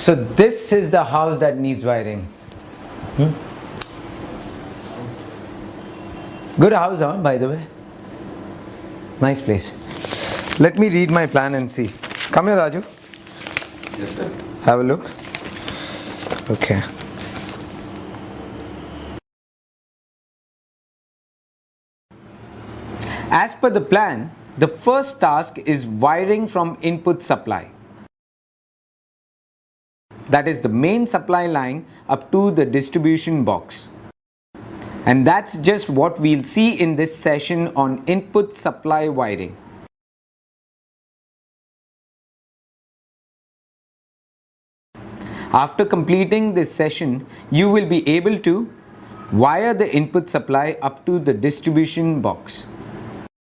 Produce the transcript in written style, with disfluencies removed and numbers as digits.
So this is the house that needs wiring. Good house, huh, by the way. Nice place. Let me read my plan and see. Come here, Raju. Yes, sir. Have a look. Okay. As per the plan, the first task is wiring from input supply. That is the main supply line up to the distribution box. And that's just what we'll see in this session on input supply wiring. After completing this session, you will be able to wire the input supply up to the distribution box.